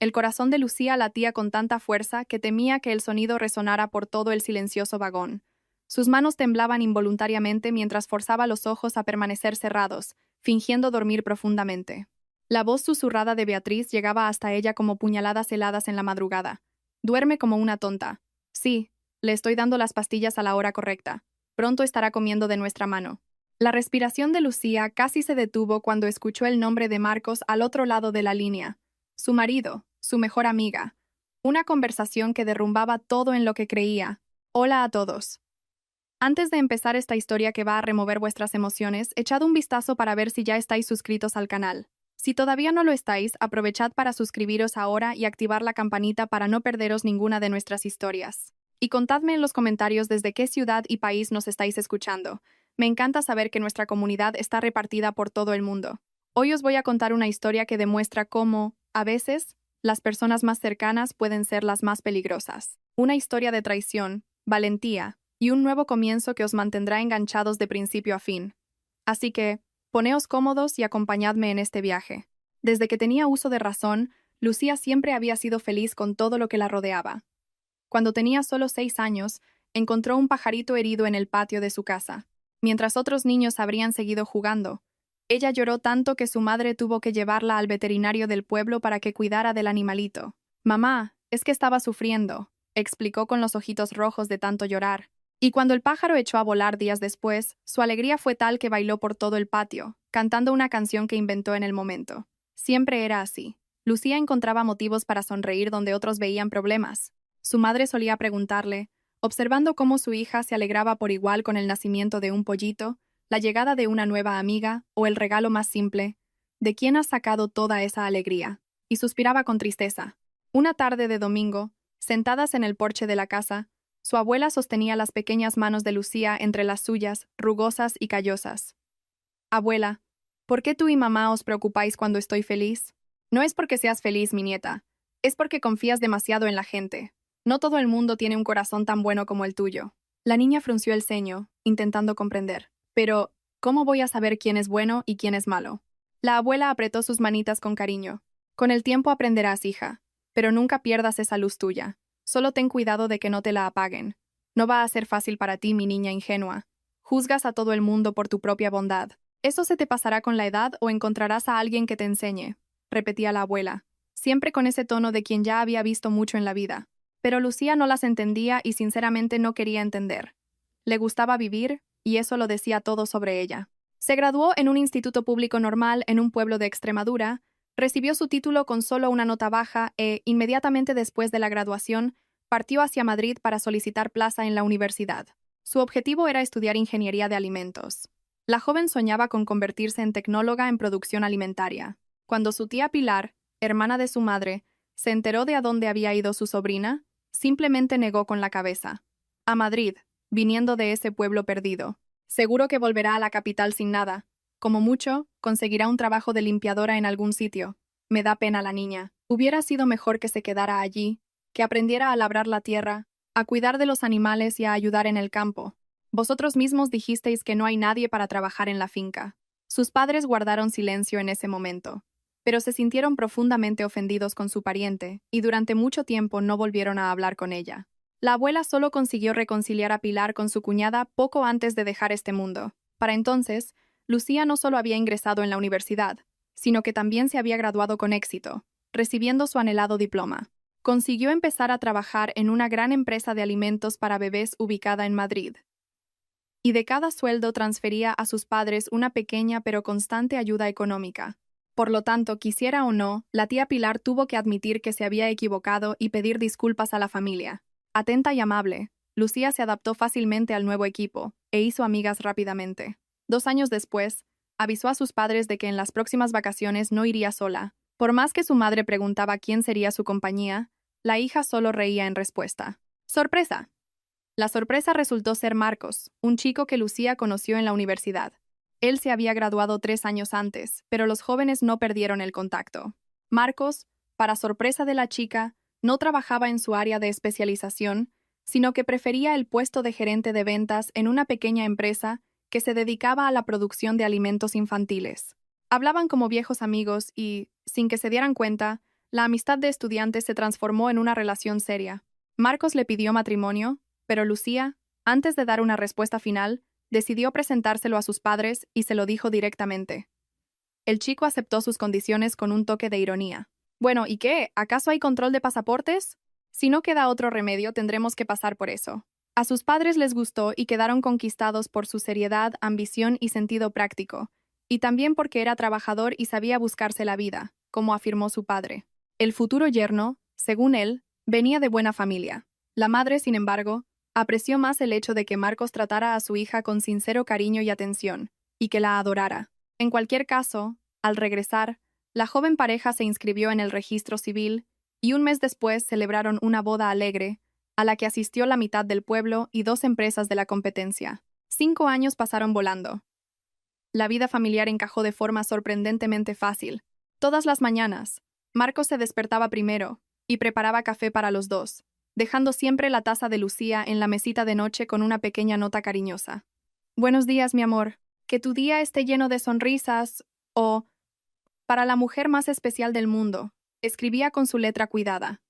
El corazón de Lucía latía con tanta fuerza que temía que el sonido resonara por todo el silencioso vagón. Sus manos temblaban involuntariamente mientras forzaba los ojos a permanecer cerrados, fingiendo dormir profundamente. La voz susurrada de Beatriz llegaba hasta ella como puñaladas heladas en la madrugada. Duerme como una tonta. Sí, le estoy dando las pastillas a la hora correcta. Pronto estará comiendo de nuestra mano. La respiración de Lucía casi se detuvo cuando escuchó el nombre de Marcos al otro lado de la línea. Su marido, su mejor amiga. Una conversación que derrumbaba todo en lo que creía. Hola a todos. Antes de empezar esta historia que va a remover vuestras emociones, echad un vistazo para ver si ya estáis suscritos al canal. Si todavía no lo estáis, aprovechad para suscribiros ahora y activar la campanita para no perderos ninguna de nuestras historias. Y contadme en los comentarios desde qué ciudad y país nos estáis escuchando. Me encanta saber que nuestra comunidad está repartida por todo el mundo. Hoy os voy a contar una historia que demuestra cómo, a veces, las personas más cercanas pueden ser las más peligrosas. Una historia de traición, valentía y un nuevo comienzo que os mantendrá enganchados de principio a fin. Así que, poneos cómodos y acompañadme en este viaje. Desde que tenía uso de razón, Lucía siempre había sido feliz con todo lo que la rodeaba. Cuando tenía solo 6 años, encontró un pajarito herido en el patio de su casa. Mientras otros niños habrían seguido jugando, ella lloró tanto que su madre tuvo que llevarla al veterinario del pueblo para que cuidara del animalito. «Mamá, es que estaba sufriendo», explicó con los ojitos rojos de tanto llorar. Y cuando el pájaro echó a volar días después, su alegría fue tal que bailó por todo el patio, cantando una canción que inventó en el momento. Siempre era así. Lucía encontraba motivos para sonreír donde otros veían problemas. Su madre solía preguntarle, observando cómo su hija se alegraba por igual con el nacimiento de un pollito, la llegada de una nueva amiga o el regalo más simple, ¿de quién has sacado toda esa alegría? Y suspiraba con tristeza. Una tarde de domingo, sentadas en el porche de la casa, su abuela sostenía las pequeñas manos de Lucía entre las suyas, rugosas y callosas. «Abuela, ¿por qué tú y mamá os preocupáis cuando estoy feliz? No es porque seas feliz, mi nieta. Es porque confías demasiado en la gente. No todo el mundo tiene un corazón tan bueno como el tuyo». La niña frunció el ceño, intentando comprender. «Pero, ¿cómo voy a saber quién es bueno y quién es malo?». La abuela apretó sus manitas con cariño. «Con el tiempo aprenderás, hija. Pero nunca pierdas esa luz tuya. Solo ten cuidado de que no te la apaguen. No va a ser fácil para ti, mi niña ingenua. Juzgas a todo el mundo por tu propia bondad. Eso se te pasará con la edad o encontrarás a alguien que te enseñe», repetía la abuela, siempre con ese tono de quien ya había visto mucho en la vida. Pero Lucía no las entendía y sinceramente no quería entender. Le gustaba vivir, y eso lo decía todo sobre ella. Se graduó en un instituto público normal en un pueblo de Extremadura, recibió su título con solo una nota baja e, inmediatamente después de la graduación, partió hacia Madrid para solicitar plaza en la universidad. Su objetivo era estudiar ingeniería de alimentos. La joven soñaba con convertirse en tecnóloga en producción alimentaria. Cuando su tía Pilar, hermana de su madre, se enteró de a dónde había ido su sobrina, simplemente negó con la cabeza. «A Madrid, viniendo de ese pueblo perdido. Seguro que volverá a la capital sin nada. Como mucho, conseguirá un trabajo de limpiadora en algún sitio. Me da pena la niña. Hubiera sido mejor que se quedara allí, que aprendiera a labrar la tierra, a cuidar de los animales y a ayudar en el campo. Vosotros mismos dijisteis que no hay nadie para trabajar en la finca». Sus padres guardaron silencio en ese momento, pero se sintieron profundamente ofendidos con su pariente, y durante mucho tiempo no volvieron a hablar con ella. La abuela solo consiguió reconciliar a Pilar con su cuñada poco antes de dejar este mundo. Para entonces, Lucía no solo había ingresado en la universidad, sino que también se había graduado con éxito, recibiendo su anhelado diploma. Consiguió empezar a trabajar en una gran empresa de alimentos para bebés ubicada en Madrid. Y de cada sueldo transfería a sus padres una pequeña pero constante ayuda económica. Por lo tanto, quisiera o no, la tía Pilar tuvo que admitir que se había equivocado y pedir disculpas a la familia. Atenta y amable, Lucía se adaptó fácilmente al nuevo equipo e hizo amigas rápidamente. 2 años después, avisó a sus padres de que en las próximas vacaciones no iría sola. Por más que su madre preguntaba quién sería su compañía, la hija solo reía en respuesta. ¡Sorpresa! La sorpresa resultó ser Marcos, un chico que Lucía conoció en la universidad. Él se había graduado 3 años antes, pero los jóvenes no perdieron el contacto. Marcos, para sorpresa de la chica, no trabajaba en su área de especialización, sino que prefería el puesto de gerente de ventas en una pequeña empresa que se dedicaba a la producción de alimentos infantiles. Hablaban como viejos amigos y, sin que se dieran cuenta, la amistad de estudiantes se transformó en una relación seria. Marcos le pidió matrimonio, pero Lucía, antes de dar una respuesta final, decidió presentárselo a sus padres y se lo dijo directamente. El chico aceptó sus condiciones con un toque de ironía. Bueno, ¿y qué? ¿Acaso hay control de pasaportes? Si no queda otro remedio, tendremos que pasar por eso. A sus padres les gustó y quedaron conquistados por su seriedad, ambición y sentido práctico, y también porque era trabajador y sabía buscarse la vida, como afirmó su padre. El futuro yerno, según él, venía de buena familia. La madre, sin embargo, apreció más el hecho de que Marcos tratara a su hija con sincero cariño y atención, y que la adorara. En cualquier caso, al regresar, la joven pareja se inscribió en el registro civil y un mes después celebraron una boda alegre, a la que asistió la mitad del pueblo y 2 empresas de la competencia. 5 años pasaron volando. La vida familiar encajó de forma sorprendentemente fácil. Todas las mañanas, Marcos se despertaba primero y preparaba café para los dos, dejando siempre la taza de Lucía en la mesita de noche con una pequeña nota cariñosa. Buenos días, mi amor. Que tu día esté lleno de sonrisas, o, para la mujer más especial del mundo, escribía con su letra cuidada.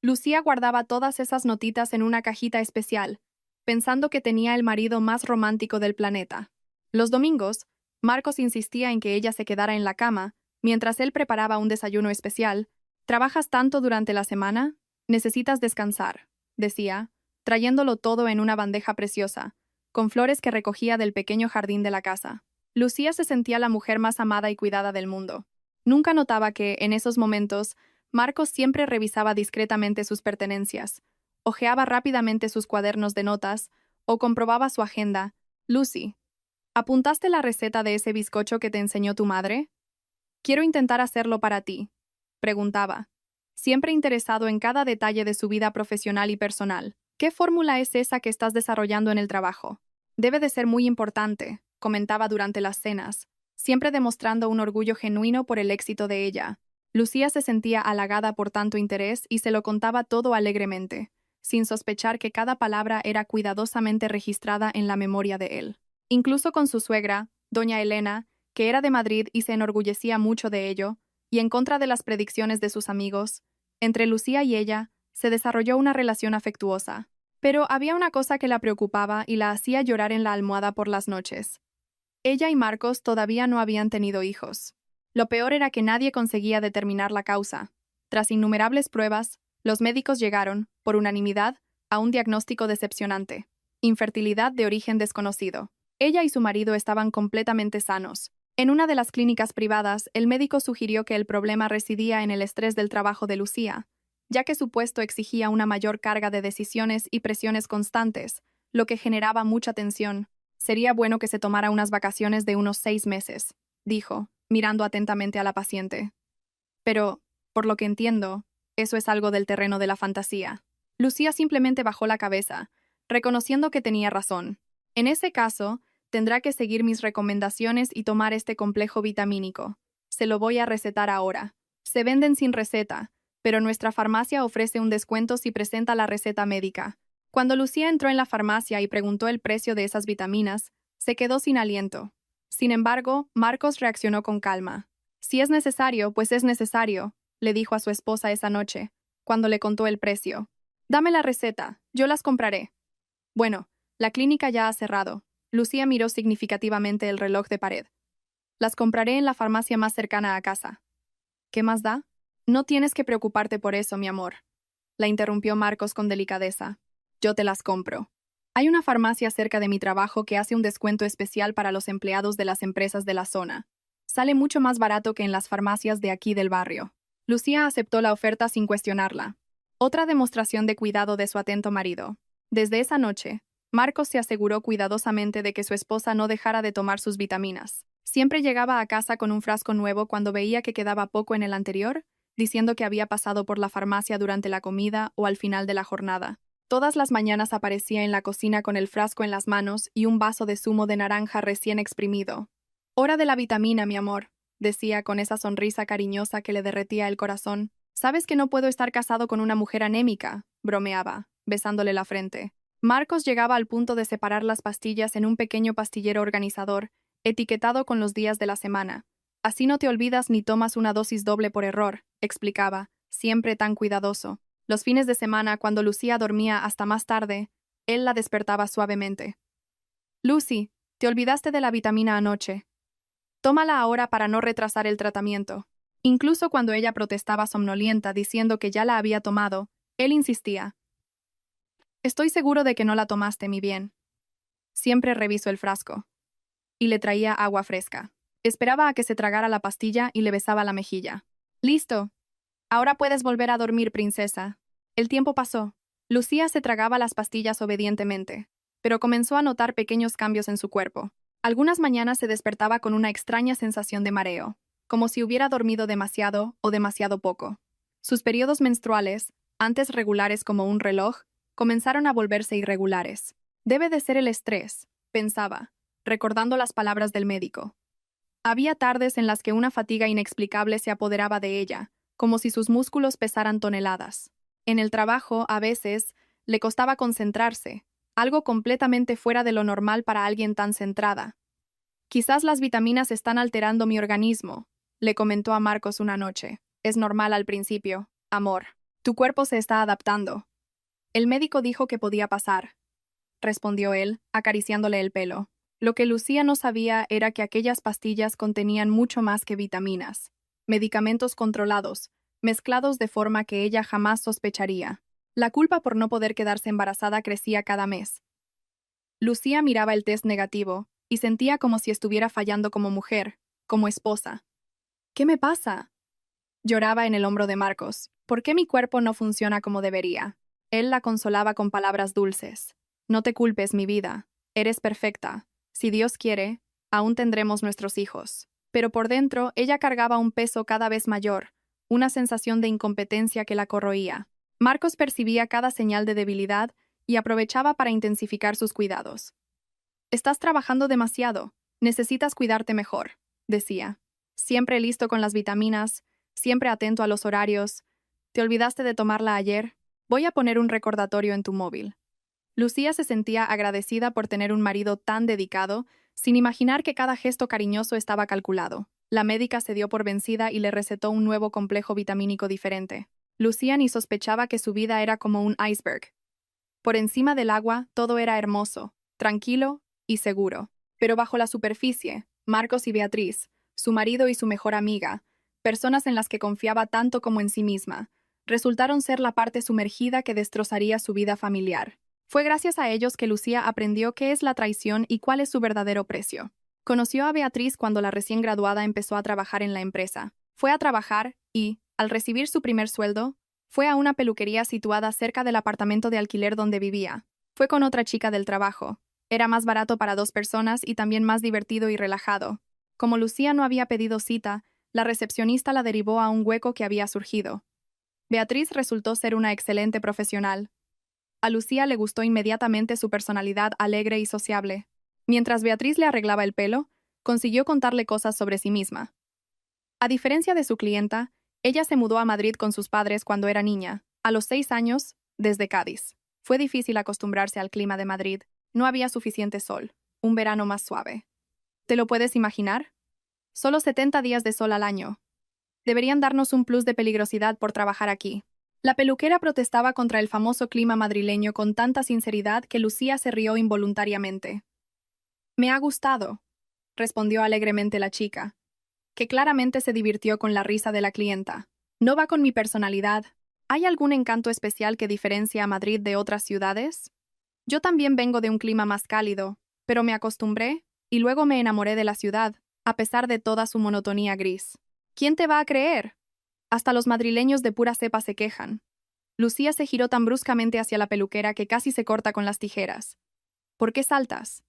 Lucía guardaba todas esas notitas en una cajita especial, pensando que tenía el marido más romántico del planeta. Los domingos, Marcos insistía en que ella se quedara en la cama, mientras él preparaba un desayuno especial. ¿Trabajas tanto durante la semana? Necesitas descansar, decía, trayéndolo todo en una bandeja preciosa, con flores que recogía del pequeño jardín de la casa. Lucía se sentía la mujer más amada y cuidada del mundo. Nunca notaba que, en esos momentos, Marcos siempre revisaba discretamente sus pertenencias, hojeaba rápidamente sus cuadernos de notas o comprobaba su agenda. Lucy, ¿apuntaste la receta de ese bizcocho que te enseñó tu madre? Quiero intentar hacerlo para ti, preguntaba, siempre interesado en cada detalle de su vida profesional y personal. ¿Qué fórmula es esa que estás desarrollando en el trabajo? Debe de ser muy importante, comentaba durante las cenas, siempre demostrando un orgullo genuino por el éxito de ella. Lucía se sentía halagada por tanto interés y se lo contaba todo alegremente, sin sospechar que cada palabra era cuidadosamente registrada en la memoria de él. Incluso con su suegra, doña Elena, que era de Madrid y se enorgullecía mucho de ello, y en contra de las predicciones de sus amigos, entre Lucía y ella se desarrolló una relación afectuosa. Pero había una cosa que la preocupaba y la hacía llorar en la almohada por las noches. Ella y Marcos todavía no habían tenido hijos. Lo peor era que nadie conseguía determinar la causa. Tras innumerables pruebas, los médicos llegaron, por unanimidad, a un diagnóstico decepcionante: infertilidad de origen desconocido. Ella y su marido estaban completamente sanos. En una de las clínicas privadas, el médico sugirió que el problema residía en el estrés del trabajo de Lucía, ya que su puesto exigía una mayor carga de decisiones y presiones constantes, lo que generaba mucha tensión. Sería bueno que se tomara unas vacaciones de unos 6 meses, dijo, mirando atentamente a la paciente. Pero, por lo que entiendo, eso es algo del terreno de la fantasía. Lucía simplemente bajó la cabeza, reconociendo que tenía razón. En ese caso, tendrá que seguir mis recomendaciones y tomar este complejo vitamínico. Se lo voy a recetar ahora. Se venden sin receta, pero nuestra farmacia ofrece un descuento si presenta la receta médica. Cuando Lucía entró en la farmacia y preguntó el precio de esas vitaminas, se quedó sin aliento. Sin embargo, Marcos reaccionó con calma. Si es necesario, pues es necesario, le dijo a su esposa esa noche, cuando le contó el precio. Dame la receta, yo las compraré. Bueno, la clínica ya ha cerrado. Lucía miró significativamente el reloj de pared. Las compraré en la farmacia más cercana a casa. ¿Qué más da? No tienes que preocuparte por eso, mi amor, la interrumpió Marcos con delicadeza. Yo te las compro. Hay una farmacia cerca de mi trabajo que hace un descuento especial para los empleados de las empresas de la zona. Sale mucho más barato que en las farmacias de aquí del barrio. Lucía aceptó la oferta sin cuestionarla. Otra demostración de cuidado de su atento marido. Desde esa noche, Marcos se aseguró cuidadosamente de que su esposa no dejara de tomar sus vitaminas. Siempre llegaba a casa con un frasco nuevo cuando veía que quedaba poco en el anterior, diciendo que había pasado por la farmacia durante la comida o al final de la jornada. Todas las mañanas aparecía en la cocina con el frasco en las manos y un vaso de zumo de naranja recién exprimido. «Hora de la vitamina, mi amor», decía con esa sonrisa cariñosa que le derretía el corazón. «Sabes que no puedo estar casado con una mujer anémica», bromeaba, besándole la frente. Marcos llegaba al punto de separar las pastillas en un pequeño pastillero organizador, etiquetado con los días de la semana. «Así no te olvidas ni tomas una dosis doble por error», explicaba, siempre tan cuidadoso. Los fines de semana, cuando Lucía dormía hasta más tarde, él la despertaba suavemente. Lucy, te olvidaste de la vitamina anoche. Tómala ahora para no retrasar el tratamiento. Incluso cuando ella protestaba somnolienta diciendo que ya la había tomado, él insistía. Estoy seguro de que no la tomaste, mi bien. Siempre revisó el frasco. Y le traía agua fresca. Esperaba a que se tragara la pastilla y le besaba la mejilla. Listo. Ahora puedes volver a dormir, princesa. El tiempo pasó. Lucía se tragaba las pastillas obedientemente, pero comenzó a notar pequeños cambios en su cuerpo. Algunas mañanas se despertaba con una extraña sensación de mareo, como si hubiera dormido demasiado o demasiado poco. Sus periodos menstruales, antes regulares como un reloj, comenzaron a volverse irregulares. Debe de ser el estrés, pensaba, recordando las palabras del médico. Había tardes en las que una fatiga inexplicable se apoderaba de ella, como si sus músculos pesaran toneladas. En el trabajo, a veces, le costaba concentrarse, algo completamente fuera de lo normal para alguien tan centrada. Quizás las vitaminas están alterando mi organismo, le comentó a Marcos una noche. Es normal al principio, amor. Tu cuerpo se está adaptando. El médico dijo que podía pasar, respondió él, acariciándole el pelo. Lo que Lucía no sabía era que aquellas pastillas contenían mucho más que vitaminas, medicamentos controlados, mezclados de forma que ella jamás sospecharía. La culpa por no poder quedarse embarazada crecía cada mes. Lucía miraba el test negativo y sentía como si estuviera fallando como mujer, como esposa. ¿Qué me pasa? Lloraba en el hombro de Marcos. ¿Por qué mi cuerpo no funciona como debería? Él la consolaba con palabras dulces. No te culpes, mi vida. Eres perfecta. Si Dios quiere, aún tendremos nuestros hijos. Pero por dentro, ella cargaba un peso cada vez mayor, una sensación de incompetencia que la corroía. Marcos percibía cada señal de debilidad y aprovechaba para intensificar sus cuidados. Estás trabajando demasiado. Necesitas cuidarte mejor, decía. Siempre listo con las vitaminas, siempre atento a los horarios. ¿Te olvidaste de tomarla ayer? Voy a poner un recordatorio en tu móvil. Lucía se sentía agradecida por tener un marido tan dedicado, sin imaginar que cada gesto cariñoso estaba calculado. La médica se dio por vencida y le recetó un nuevo complejo vitamínico diferente. Lucía ni sospechaba que su vida era como un iceberg. Por encima del agua, todo era hermoso, tranquilo y seguro. Pero bajo la superficie, Marcos y Beatriz, su marido y su mejor amiga, personas en las que confiaba tanto como en sí misma, resultaron ser la parte sumergida que destrozaría su vida familiar. Fue gracias a ellos que Lucía aprendió qué es la traición y cuál es su verdadero precio. Conoció a Beatriz cuando la recién graduada empezó a trabajar en la empresa. Fue a trabajar y, al recibir su primer sueldo, fue a una peluquería situada cerca del apartamento de alquiler donde vivía. Fue con otra chica del trabajo. Era más barato para 2 personas y también más divertido y relajado. Como Lucía no había pedido cita, la recepcionista la derivó a un hueco que había surgido. Beatriz resultó ser una excelente profesional. A Lucía le gustó inmediatamente su personalidad alegre y sociable. Mientras Beatriz le arreglaba el pelo, consiguió contarle cosas sobre sí misma. A diferencia de su clienta, ella se mudó a Madrid con sus padres cuando era niña, a los 6 años, desde Cádiz. Fue difícil acostumbrarse al clima de Madrid. No había suficiente sol, un verano más suave. ¿Te lo puedes imaginar? Solo 70 días de sol al año. Deberían darnos un plus de peligrosidad por trabajar aquí. La peluquera protestaba contra el famoso clima madrileño con tanta sinceridad que Lucía se rió involuntariamente. Me ha gustado, respondió alegremente la chica, que claramente se divirtió con la risa de la clienta. No va con mi personalidad. ¿Hay algún encanto especial que diferencia a Madrid de otras ciudades? Yo también vengo de un clima más cálido, pero me acostumbré y luego me enamoré de la ciudad, a pesar de toda su monotonía gris. ¿Quién te va a creer? Hasta los madrileños de pura cepa se quejan. Lucía se giró tan bruscamente hacia la peluquera que casi se corta con las tijeras. ¿Por qué saltas?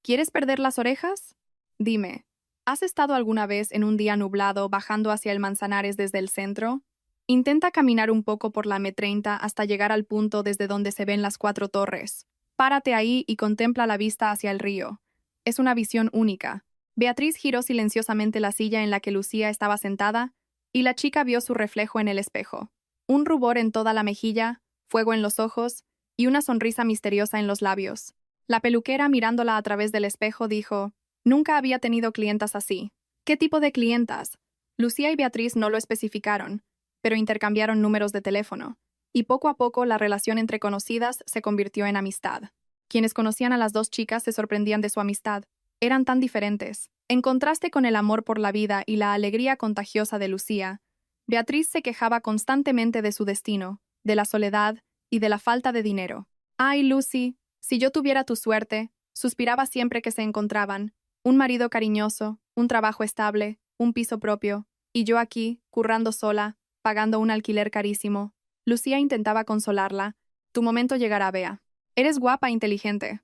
¿Quieres perder las orejas? Dime, ¿has estado alguna vez en un día nublado bajando hacia el Manzanares desde el centro? Intenta caminar un poco por la M30 hasta llegar al punto desde donde se ven las 4 torres. Párate ahí y contempla la vista hacia el río. Es una visión única. Beatriz giró silenciosamente la silla en la que Lucía estaba sentada, y la chica vio su reflejo en el espejo. Un rubor en toda la mejilla, fuego en los ojos y una sonrisa misteriosa en los labios. La peluquera, mirándola a través del espejo, dijo: «Nunca había tenido clientas así». «¿Qué tipo de clientas?». Lucía y Beatriz no lo especificaron, pero intercambiaron números de teléfono, y poco a poco la relación entre conocidas se convirtió en amistad. Quienes conocían a las dos chicas se sorprendían de su amistad. Eran tan diferentes. En contraste con el amor por la vida y la alegría contagiosa de Lucía, Beatriz se quejaba constantemente de su destino, de la soledad y de la falta de dinero. «Ay, Lucy, si yo tuviera tu suerte», suspiraba siempre que se encontraban, un marido cariñoso, un trabajo estable, un piso propio, y yo aquí, currando sola, pagando un alquiler carísimo. Lucía intentaba consolarla. «Tu momento llegará, Bea. Eres guapa e inteligente.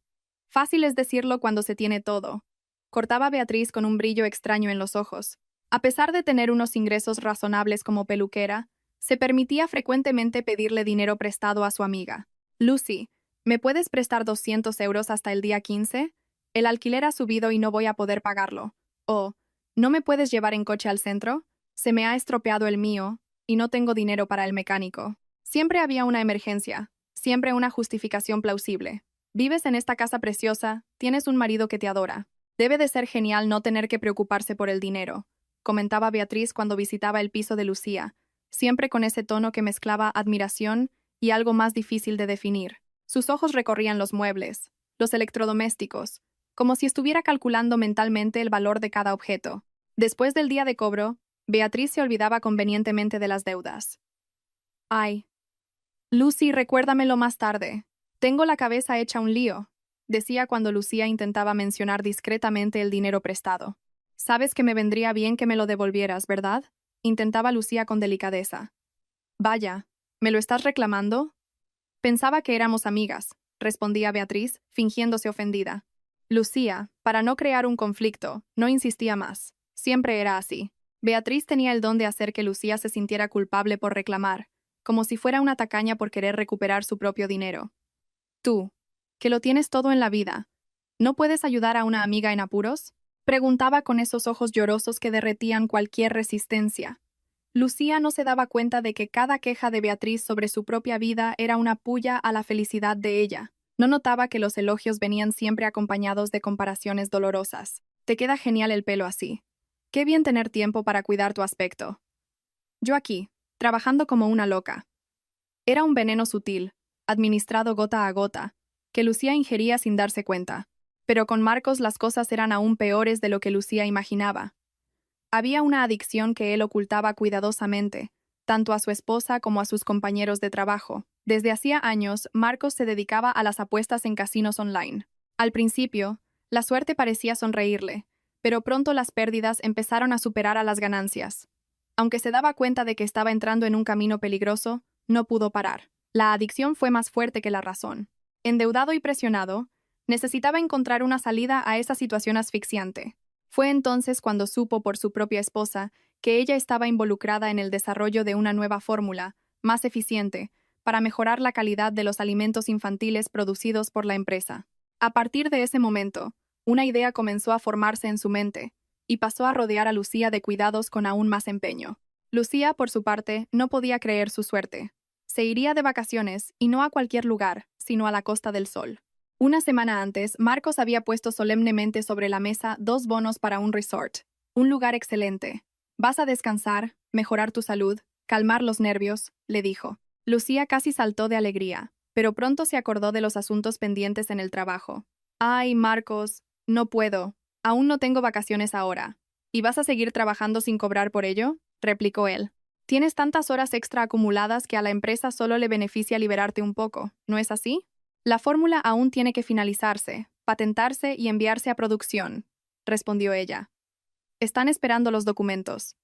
Fácil es decirlo cuando se tiene todo», cortaba Beatriz con un brillo extraño en los ojos. A pesar de tener unos ingresos razonables como peluquera, se permitía frecuentemente pedirle dinero prestado a su amiga. «Lucy, ¿me puedes prestar 200 euros hasta el día 15? El alquiler ha subido y no voy a poder pagarlo». O «¿No me puedes llevar en coche al centro? Se me ha estropeado el mío y no tengo dinero para el mecánico». Siempre había una emergencia, siempre una justificación plausible. «Vives en esta casa preciosa, tienes un marido que te adora. Debe de ser genial no tener que preocuparse por el dinero», comentaba Beatriz cuando visitaba el piso de Lucía, siempre con ese tono que mezclaba admiración y algo más difícil de definir. Sus ojos recorrían los muebles, los electrodomésticos, como si estuviera calculando mentalmente el valor de cada objeto. Después del día de cobro, Beatriz se olvidaba convenientemente de las deudas. «Ay, Lucy, recuérdamelo más tarde. Tengo la cabeza hecha un lío», decía cuando Lucía intentaba mencionar discretamente el dinero prestado. «Sabes que me vendría bien que me lo devolvieras, ¿verdad?», intentaba Lucía con delicadeza. «Vaya, ¿me lo estás reclamando?». «Pensaba que éramos amigas», respondía Beatriz, fingiéndose ofendida. Lucía, para no crear un conflicto, no insistía más. Siempre era así. Beatriz tenía el don de hacer que Lucía se sintiera culpable por reclamar, como si fuera una tacaña por querer recuperar su propio dinero. «Tú, que lo tienes todo en la vida, ¿no puedes ayudar a una amiga en apuros?», preguntaba con esos ojos llorosos que derretían cualquier resistencia. Lucía no se daba cuenta de que cada queja de Beatriz sobre su propia vida era una pulla a la felicidad de ella. No notaba que los elogios venían siempre acompañados de comparaciones dolorosas. «Te queda genial el pelo así. Qué bien tener tiempo para cuidar tu aspecto. Yo aquí, trabajando como una loca». Era un veneno sutil, administrado gota a gota, que Lucía ingería sin darse cuenta. Pero con Marcos las cosas eran aún peores de lo que Lucía imaginaba. Había una adicción que él ocultaba cuidadosamente, tanto a su esposa como a sus compañeros de trabajo. Desde hacía años, Marcos se dedicaba a las apuestas en casinos online. Al principio, la suerte parecía sonreírle, pero pronto las pérdidas empezaron a superar a las ganancias. Aunque se daba cuenta de que estaba entrando en un camino peligroso, no pudo parar. La adicción fue más fuerte que la razón. Endeudado y presionado, necesitaba encontrar una salida a esa situación asfixiante. Fue entonces cuando supo por su propia esposa que ella estaba involucrada en el desarrollo de una nueva fórmula, más eficiente, para mejorar la calidad de los alimentos infantiles producidos por la empresa. A partir de ese momento, una idea comenzó a formarse en su mente, y pasó a rodear a Lucía de cuidados con aún más empeño. Lucía, por su parte, no podía creer su suerte. Se iría de vacaciones, y no a cualquier lugar, sino a la Costa del Sol. Una semana antes, Marcos había puesto solemnemente sobre la mesa 2 bonos para un resort. Un lugar excelente. «Vas a descansar, mejorar tu salud, calmar los nervios», le dijo. Lucía casi saltó de alegría, pero pronto se acordó de los asuntos pendientes en el trabajo. «Ay, Marcos, no puedo. Aún no tengo vacaciones ahora». «¿Y vas a seguir trabajando sin cobrar por ello?», replicó él. «Tienes tantas horas extra acumuladas que a la empresa solo le beneficia liberarte un poco, ¿no es así?». «La fórmula aún tiene que finalizarse, patentarse y enviarse a producción», respondió ella. «Están esperando los documentos».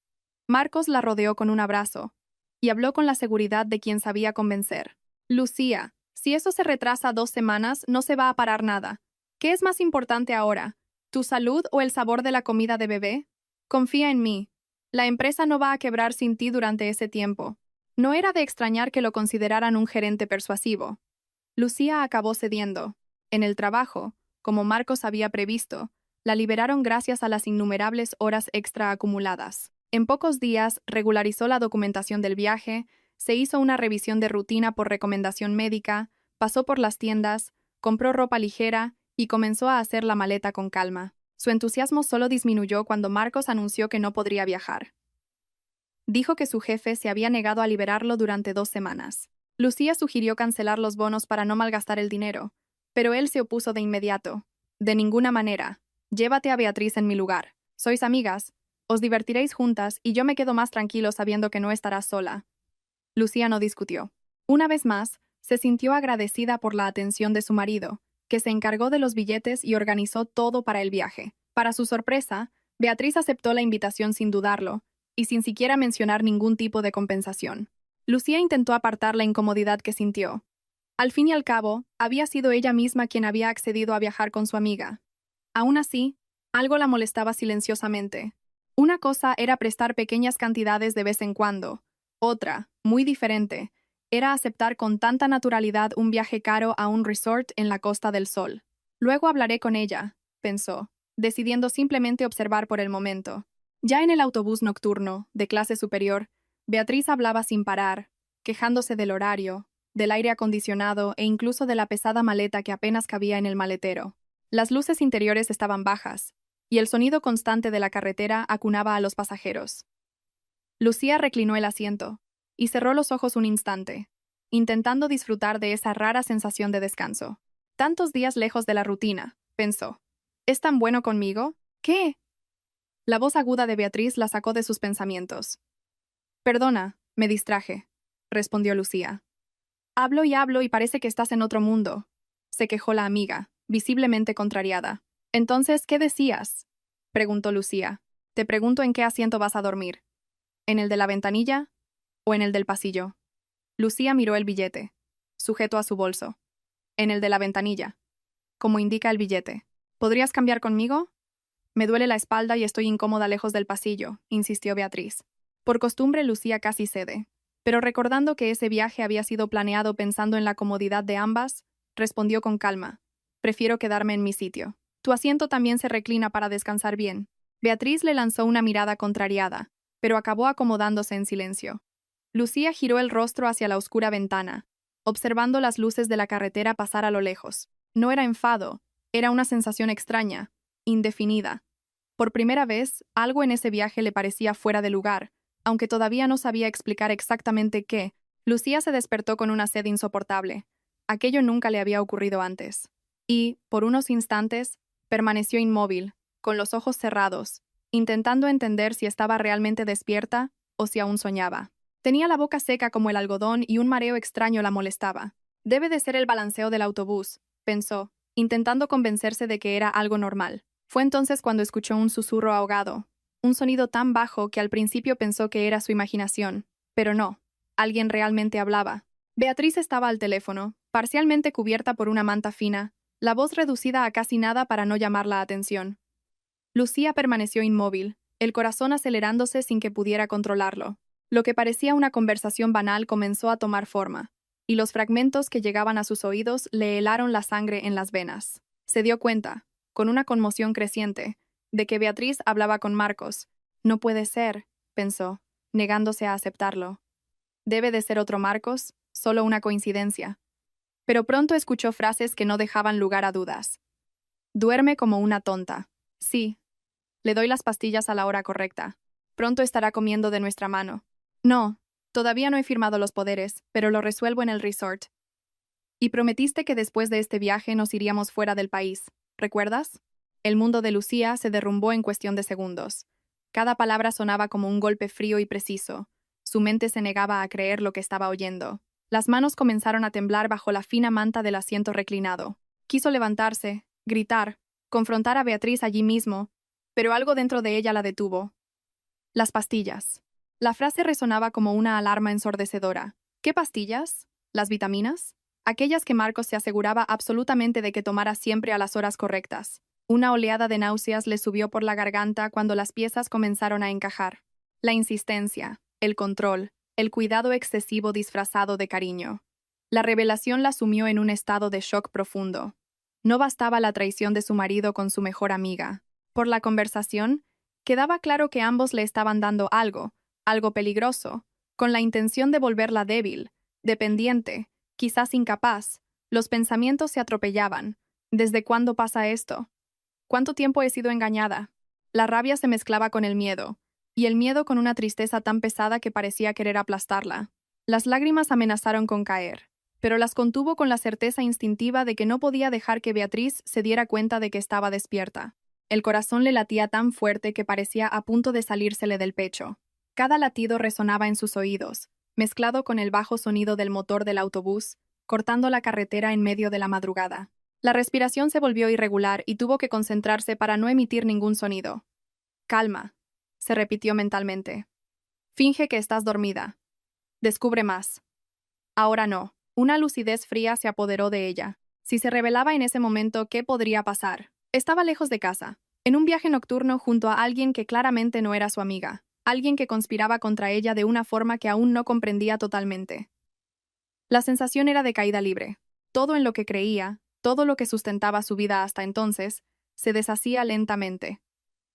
Marcos la rodeó con un abrazo y habló con la seguridad de quien sabía convencer. «Lucía, si eso se retrasa 2 semanas, no se va a parar nada. ¿Qué es más importante ahora? ¿Tu salud o el sabor de la comida de bebé? Confía en mí. La empresa no va a quebrar sin ti durante ese tiempo». No era de extrañar que lo consideraran un gerente persuasivo. Lucía acabó cediendo. En el trabajo, como Marcos había previsto, la liberaron gracias a las innumerables horas extra acumuladas. En pocos días regularizó la documentación del viaje, se hizo una revisión de rutina por recomendación médica, pasó por las tiendas, compró ropa ligera y comenzó a hacer la maleta con calma. Su entusiasmo solo disminuyó cuando Marcos anunció que no podría viajar. Dijo que su jefe se había negado a liberarlo durante 2 semanas. Lucía sugirió cancelar los bonos para no malgastar el dinero, pero él se opuso de inmediato. De ninguna manera. Llévate a Beatriz en mi lugar. Sois amigas, os divertiréis juntas y yo me quedo más tranquilo sabiendo que no estarás sola. Lucía no discutió. Una vez más, se sintió agradecida por la atención de su marido, que se encargó de los billetes y organizó todo para el viaje. Para su sorpresa, Beatriz aceptó la invitación sin dudarlo, y sin siquiera mencionar ningún tipo de compensación. Lucía intentó apartar la incomodidad que sintió. Al fin y al cabo, había sido ella misma quien había accedido a viajar con su amiga. Aún así, algo la molestaba silenciosamente. Una cosa era prestar pequeñas cantidades de vez en cuando. Otra, muy diferente, era aceptar con tanta naturalidad un viaje caro a un resort en la Costa del Sol. Luego hablaré con ella, pensó, decidiendo simplemente observar por el momento. Ya en el autobús nocturno, de clase superior, Beatriz hablaba sin parar, quejándose del horario, del aire acondicionado e incluso de la pesada maleta que apenas cabía en el maletero. Las luces interiores estaban bajas, y el sonido constante de la carretera acunaba a los pasajeros. Lucía reclinó el asiento y cerró los ojos un instante, intentando disfrutar de esa rara sensación de descanso. Tantos días lejos de la rutina, pensó. ¿Es tan bueno conmigo? ¿Qué? La voz aguda de Beatriz la sacó de sus pensamientos. Perdona, me distraje, respondió Lucía. Hablo y parece que estás en otro mundo, se quejó la amiga, visiblemente contrariada. Entonces, ¿qué decías? Preguntó Lucía. Te pregunto en qué asiento vas a dormir. ¿En el de la ventanilla o en el del pasillo? Lucía miró el billete, sujeto a su bolso. En el de la ventanilla, como indica el billete. ¿Podrías cambiar conmigo? Me duele la espalda y estoy incómoda lejos del pasillo, insistió Beatriz. Por costumbre, Lucía casi cede. Pero recordando que ese viaje había sido planeado pensando en la comodidad de ambas, respondió con calma. Prefiero quedarme en mi sitio. Tu asiento también se reclina para descansar bien. Beatriz le lanzó una mirada contrariada, pero acabó acomodándose en silencio. Lucía giró el rostro hacia la oscura ventana, observando las luces de la carretera pasar a lo lejos. No era enfado, era una sensación extraña, indefinida. Por primera vez, algo en ese viaje le parecía fuera de lugar, aunque todavía no sabía explicar exactamente qué. Lucía se despertó con una sed insoportable. Aquello nunca le había ocurrido antes. Y, por unos instantes, permaneció inmóvil, con los ojos cerrados, intentando entender si estaba realmente despierta o si aún soñaba. Tenía la boca seca como el algodón y un mareo extraño la molestaba. Debe de ser el balanceo del autobús, pensó, intentando convencerse de que era algo normal. Fue entonces cuando escuchó un susurro ahogado, un sonido tan bajo que al principio pensó que era su imaginación, pero no, alguien realmente hablaba. Beatriz estaba al teléfono, parcialmente cubierta por una manta fina, la voz reducida a casi nada para no llamar la atención. Lucía permaneció inmóvil, el corazón acelerándose sin que pudiera controlarlo. Lo que parecía una conversación banal comenzó a tomar forma, y los fragmentos que llegaban a sus oídos le helaron la sangre en las venas. Se dio cuenta, con una conmoción creciente, de que Beatriz hablaba con Marcos. No puede ser, pensó, negándose a aceptarlo. Debe de ser otro Marcos, solo una coincidencia. Pero pronto escuchó frases que no dejaban lugar a dudas. Duerme como una tonta. Sí. Le doy las pastillas a la hora correcta. Pronto estará comiendo de nuestra mano. No, todavía no he firmado los poderes, pero lo resuelvo en el resort. Y prometiste que después de este viaje nos iríamos fuera del país, ¿recuerdas? El mundo de Lucía se derrumbó en cuestión de segundos. Cada palabra sonaba como un golpe frío y preciso. Su mente se negaba a creer lo que estaba oyendo. Las manos comenzaron a temblar bajo la fina manta del asiento reclinado. Quiso levantarse, gritar, confrontar a Beatriz allí mismo, pero algo dentro de ella la detuvo. Las pastillas. La frase resonaba como una alarma ensordecedora. ¿Qué pastillas? ¿Las vitaminas? Aquellas que Marcos se aseguraba absolutamente de que tomara siempre a las horas correctas. Una oleada de náuseas le subió por la garganta cuando las piezas comenzaron a encajar. La insistencia, el control, el cuidado excesivo disfrazado de cariño. La revelación la sumió en un estado de shock profundo. No bastaba la traición de su marido con su mejor amiga. Por la conversación, quedaba claro que ambos le estaban dando algo peligroso, con la intención de volverla débil, dependiente, quizás incapaz. Los pensamientos se atropellaban. ¿Desde cuándo pasa esto? ¿Cuánto tiempo he sido engañada? La rabia se mezclaba con el miedo. y el miedo con una tristeza tan pesada que parecía querer aplastarla. Las lágrimas amenazaron con caer, pero las contuvo con la certeza instintiva de que no podía dejar que Beatriz se diera cuenta de que estaba despierta. El corazón le latía tan fuerte que parecía a punto de salírsele del pecho. Cada latido resonaba en sus oídos, mezclado con el bajo sonido del motor del autobús, cortando la carretera en medio de la madrugada. La respiración se volvió irregular y tuvo que concentrarse para no emitir ningún sonido. Calma, se repitió mentalmente. Finge que estás dormida. Descubre más. Ahora no. Una lucidez fría se apoderó de ella. Si se revelaba en ese momento, ¿qué podría pasar? Estaba lejos de casa, en un viaje nocturno junto a alguien que claramente no era su amiga, alguien que conspiraba contra ella de una forma que aún no comprendía totalmente. La sensación era de caída libre. Todo en lo que creía, todo lo que sustentaba su vida hasta entonces, se deshacía lentamente.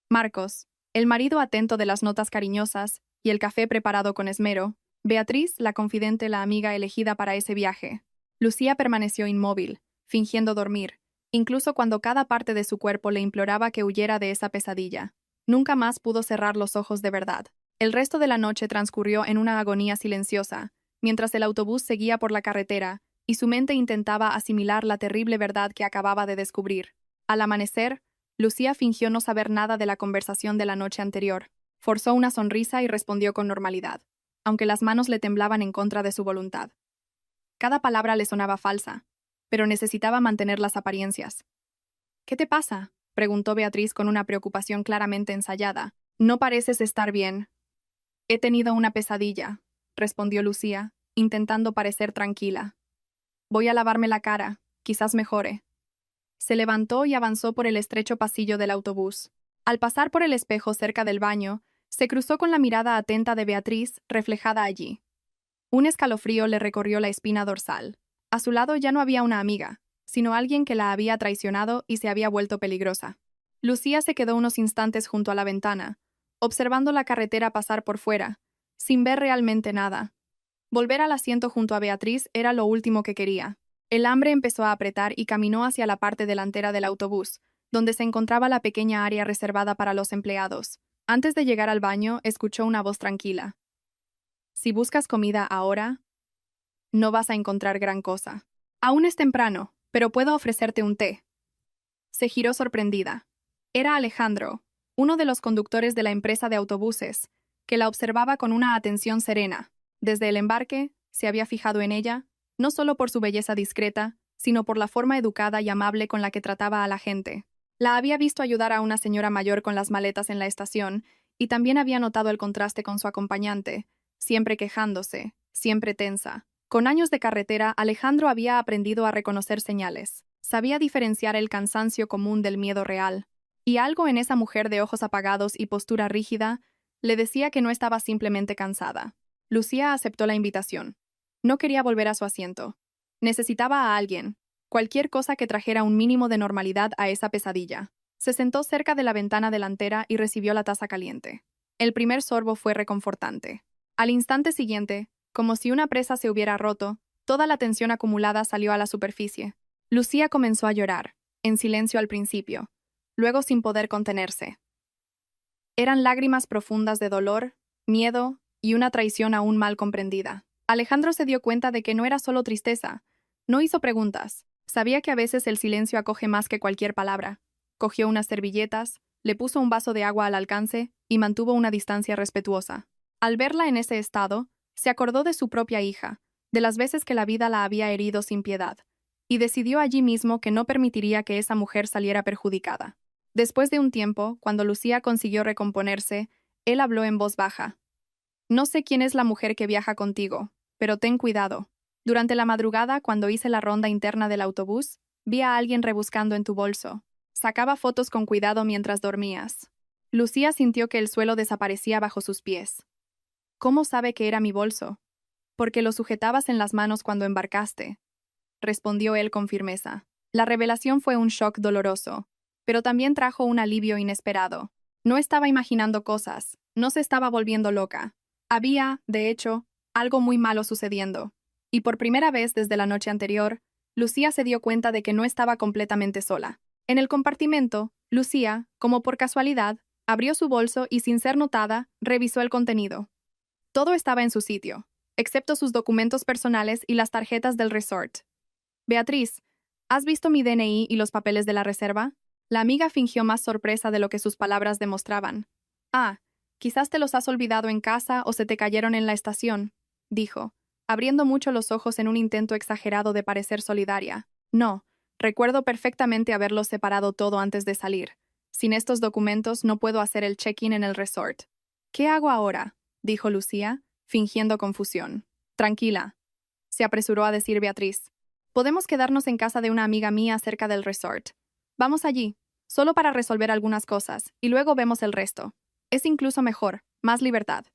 Marcos, el marido atento de las notas cariñosas y el café preparado con esmero, Beatriz, la confidente, la amiga elegida para ese viaje. Lucía permaneció inmóvil, fingiendo dormir, incluso cuando cada parte de su cuerpo le imploraba que huyera de esa pesadilla. Nunca más pudo cerrar los ojos de verdad. El resto de la noche transcurrió en una agonía silenciosa, mientras el autobús seguía por la carretera, y su mente intentaba asimilar la terrible verdad que acababa de descubrir. Al amanecer, Lucía fingió no saber nada de la conversación de la noche anterior. Forzó una sonrisa y respondió con normalidad, aunque las manos le temblaban en contra de su voluntad. Cada palabra le sonaba falsa, pero necesitaba mantener las apariencias. ¿Qué te pasa?, preguntó Beatriz con una preocupación claramente ensayada. No pareces estar bien. He tenido una pesadilla, respondió Lucía, intentando parecer tranquila. Voy a lavarme la cara, quizás mejore. Se levantó y avanzó por el estrecho pasillo del autobús. Al pasar por el espejo cerca del baño, se cruzó con la mirada atenta de Beatriz reflejada allí. Un escalofrío le recorrió la espina dorsal. A su lado ya no había una amiga, sino alguien que la había traicionado y se había vuelto peligrosa. Lucía se quedó unos instantes junto a la ventana, observando la carretera pasar por fuera, sin ver realmente nada. Volver al asiento junto a Beatriz era lo último que quería. El hambre empezó a apretar y caminó hacia la parte delantera del autobús, donde se encontraba la pequeña área reservada para los empleados. Antes de llegar al baño, escuchó una voz tranquila. Si buscas comida ahora, no vas a encontrar gran cosa. Aún es temprano, pero puedo ofrecerte un té. Se giró sorprendida. Era Alejandro, uno de los conductores de la empresa de autobuses, que la observaba con una atención serena. Desde el embarque, se había fijado en ella, no solo por su belleza discreta, sino por la forma educada y amable con la que trataba a la gente. La había visto ayudar a una señora mayor con las maletas en la estación, y también había notado el contraste con su acompañante, siempre quejándose, siempre tensa. Con años de carretera, Alejandro había aprendido a reconocer señales. Sabía diferenciar el cansancio común del miedo real. Y algo en esa mujer de ojos apagados y postura rígida le decía que no estaba simplemente cansada. Lucía aceptó la invitación. No quería volver a su asiento. Necesitaba a alguien, cualquier cosa que trajera un mínimo de normalidad a esa pesadilla. Se sentó cerca de la ventana delantera y recibió la taza caliente. El primer sorbo fue reconfortante. Al instante siguiente, como si una presa se hubiera roto, toda la tensión acumulada salió a la superficie. Lucía comenzó a llorar, en silencio al principio, luego sin poder contenerse. Eran lágrimas profundas de dolor, miedo y una traición aún mal comprendida. Alejandro se dio cuenta de que no era solo tristeza. No hizo preguntas. Sabía que a veces el silencio acoge más que cualquier palabra. Cogió unas servilletas, le puso un vaso de agua al alcance y mantuvo una distancia respetuosa. Al verla en ese estado, se acordó de su propia hija, de las veces que la vida la había herido sin piedad, y decidió allí mismo que no permitiría que esa mujer saliera perjudicada. Después de un tiempo, cuando Lucía consiguió recomponerse, él habló en voz baja. No sé quién es la mujer que viaja contigo, pero ten cuidado. Durante la madrugada, cuando hice la ronda interna del autobús, vi a alguien rebuscando en tu bolso. Sacaba fotos con cuidado mientras dormías. Lucía sintió que el suelo desaparecía bajo sus pies. ¿Cómo sabe que era mi bolso? Porque lo sujetabas en las manos cuando embarcaste, respondió él con firmeza. La revelación fue un shock doloroso, pero también trajo un alivio inesperado. No estaba imaginando cosas, no se estaba volviendo loca. Había, de hecho, algo muy malo sucediendo. Y por primera vez desde la noche anterior, Lucía se dio cuenta de que no estaba completamente sola. En el compartimento, Lucía, como por casualidad, Abrió su bolso y, sin ser notada, revisó el contenido. Todo estaba en su sitio, excepto sus documentos personales y las tarjetas del resort. Beatriz, ¿has visto mi DNI y los papeles de la reserva? La amiga fingió más sorpresa de lo que sus palabras demostraban. Ah, quizás te los has olvidado en casa o se te cayeron en la estación, dijo, abriendo mucho los ojos en un intento exagerado de parecer solidaria. No, recuerdo perfectamente haberlos separado todo antes de salir. Sin estos documentos no puedo hacer el check-in en el resort. ¿Qué hago ahora?, dijo Lucía, fingiendo confusión. Tranquila, se apresuró a decir Beatriz. Podemos quedarnos en casa de una amiga mía cerca del resort. Vamos allí, solo para resolver algunas cosas, y luego vemos el resto. Es incluso mejor, más libertad.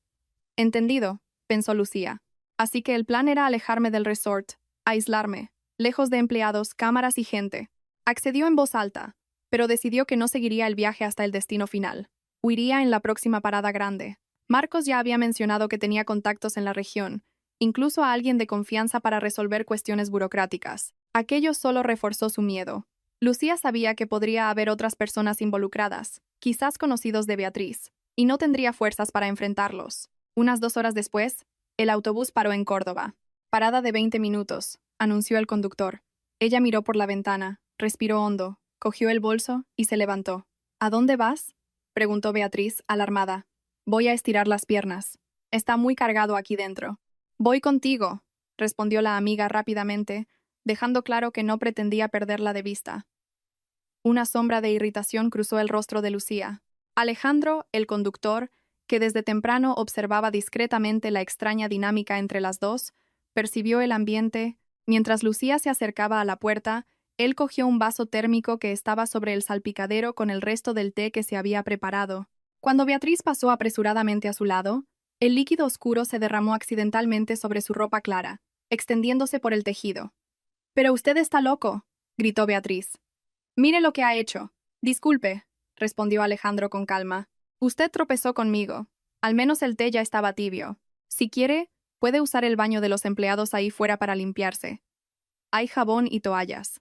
Entendido, pensó Lucía. Así que el plan era alejarme del resort, aislarme, lejos de empleados, cámaras y gente. Accedió en voz alta, pero decidió que no seguiría el viaje hasta el destino final. Huiría en la próxima parada grande. Marcos ya había mencionado que tenía contactos en la región, incluso a alguien de confianza para resolver cuestiones burocráticas. Aquello solo reforzó su miedo. Lucía sabía que podría haber otras personas involucradas, quizás conocidos de Beatriz, y no tendría fuerzas para enfrentarlos. Unas 2 horas después, el autobús paró en Córdoba. Parada de 20 minutos, anunció el conductor. Ella miró por la ventana, respiró hondo, cogió el bolso y se levantó. ¿A dónde vas?, preguntó Beatriz, alarmada. Voy a estirar las piernas. Está muy cargado aquí dentro. Voy contigo, respondió la amiga rápidamente, dejando claro que no pretendía perderla de vista. Una sombra de irritación cruzó el rostro de Lucía. Alejandro, el conductor, que desde temprano observaba discretamente la extraña dinámica entre las dos, percibió el ambiente. Mientras Lucía se acercaba a la puerta, él cogió un vaso térmico que estaba sobre el salpicadero con el resto del té que se había preparado. Cuando Beatriz pasó apresuradamente a su lado, el líquido oscuro se derramó accidentalmente sobre su ropa clara, extendiéndose por el tejido. «¡Pero usted está loco!», gritó Beatriz. «Mire lo que ha hecho». «Disculpe», respondió Alejandro con calma. «Usted tropezó conmigo. Al menos el té ya estaba tibio. Si quiere, puede usar el baño de los empleados ahí fuera para limpiarse. Hay jabón y toallas».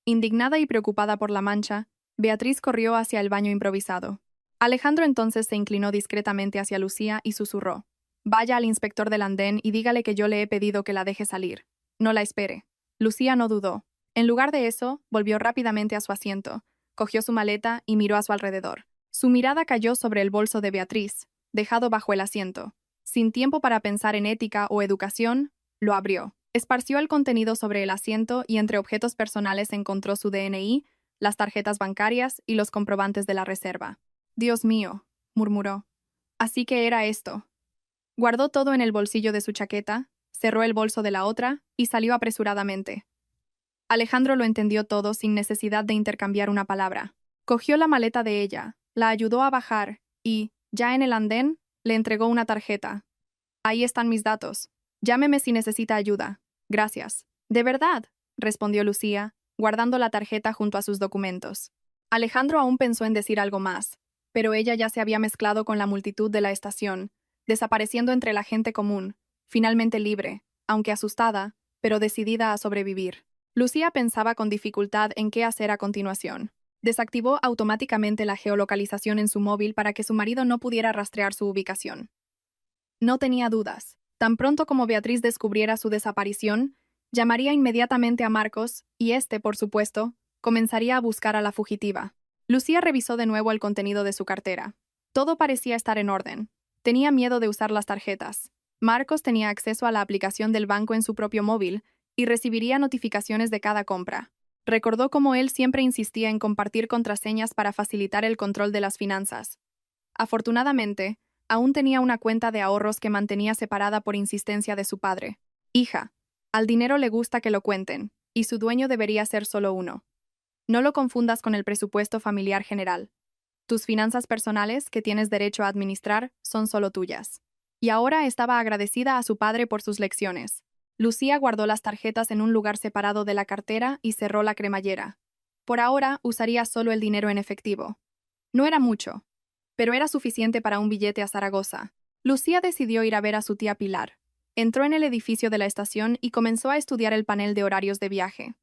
Indignada y preocupada por la mancha, Beatriz corrió hacia el baño improvisado. Alejandro entonces se inclinó discretamente hacia Lucía y susurró. «Vaya al inspector del andén y dígale que yo le he pedido que la deje salir. No la espere». Lucía no dudó. En lugar de eso, volvió rápidamente a su asiento, cogió su maleta y miró a su alrededor. Su mirada cayó sobre el bolso de Beatriz, dejado bajo el asiento. Sin tiempo para pensar en ética o educación, lo abrió. Esparció el contenido sobre el asiento y entre objetos personales encontró su DNI, las tarjetas bancarias y los comprobantes de la reserva. «Dios mío», murmuró. «Así que era esto». Guardó todo en el bolsillo de su chaqueta, cerró el bolso de la otra y salió apresuradamente. Alejandro lo entendió todo sin necesidad de intercambiar una palabra. Cogió la maleta de ella, la ayudó a bajar y, ya en el andén, le entregó una tarjeta. «Ahí están mis datos. Llámeme si necesita ayuda. Gracias». «¿De verdad?», respondió Lucía, guardando la tarjeta junto a sus documentos. Alejandro aún pensó en decir algo más, pero ella ya se había mezclado con la multitud de la estación, desapareciendo entre la gente común, finalmente libre, aunque asustada, pero decidida a sobrevivir. Lucía pensaba con dificultad en qué hacer a continuación. Desactivó automáticamente la geolocalización en su móvil para que su marido no pudiera rastrear su ubicación. No tenía dudas. Tan pronto como Beatriz descubriera su desaparición, llamaría inmediatamente a Marcos y éste, por supuesto, comenzaría a buscar a la fugitiva. Lucía revisó de nuevo el contenido de su cartera. Todo parecía estar en orden. Tenía miedo de usar las tarjetas. Marcos tenía acceso a la aplicación del banco en su propio móvil y recibiría notificaciones de cada compra. Recordó cómo él siempre insistía en compartir contraseñas para facilitar el control de las finanzas. Afortunadamente, aún tenía una cuenta de ahorros que mantenía separada por insistencia de su padre. «Hija, al dinero le gusta que lo cuenten, y su dueño debería ser solo uno. No lo confundas con el presupuesto familiar general. Tus finanzas personales, que tienes derecho a administrar, son solo tuyas». Y ahora estaba agradecida a su padre por sus lecciones. Lucía guardó las tarjetas en un lugar separado de la cartera y cerró la cremallera. Por ahora, usaría solo el dinero en efectivo. No era mucho, pero era suficiente para un billete a Zaragoza. Lucía decidió ir a ver a su tía Pilar. Entró en el edificio de la estación y comenzó a estudiar el panel de horarios de viaje.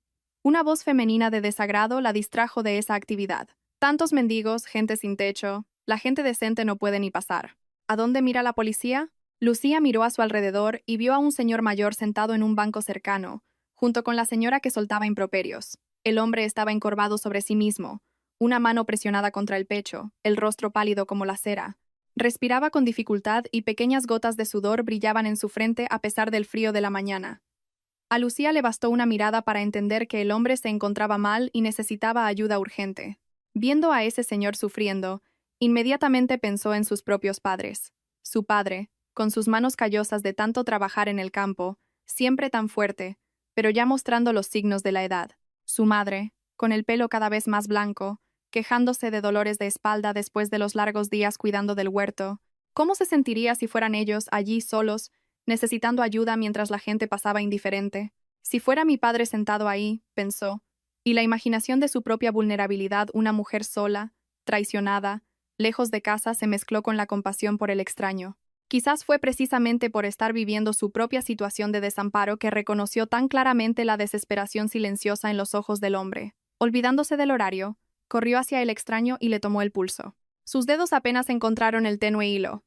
Una voz femenina de desagrado la distrajo de esa actividad. Tantos mendigos, gente sin techo. La gente decente no puede ni pasar. ¿A dónde mira la policía? Lucía miró a su alrededor y vio a un señor mayor sentado en un banco cercano, junto con la señora que soltaba improperios. El hombre estaba encorvado sobre sí mismo, una mano presionada contra el pecho, el rostro pálido como la cera. Respiraba con dificultad y pequeñas gotas de sudor brillaban en su frente a pesar del frío de la mañana. A Lucía le bastó una mirada para entender que el hombre se encontraba mal y necesitaba ayuda urgente. Viendo a ese señor sufriendo, inmediatamente pensó en sus propios padres. Su padre, con sus manos callosas de tanto trabajar en el campo, siempre tan fuerte, pero ya mostrando los signos de la edad. Su madre, con el pelo cada vez más blanco, quejándose de dolores de espalda después de los largos días cuidando del huerto. ¿Cómo se sentiría si fueran ellos allí solos, necesitando ayuda mientras la gente pasaba indiferente? Si fuera mi padre sentado ahí, pensó, y la imaginación de su propia vulnerabilidad, una mujer sola, traicionada, lejos de casa, se mezcló con la compasión por el extraño. Quizás fue precisamente por estar viviendo su propia situación de desamparo que reconoció tan claramente la desesperación silenciosa en los ojos del hombre. Olvidándose del horario, corrió hacia el extraño y le tomó el pulso. Sus dedos apenas encontraron el tenue hilo.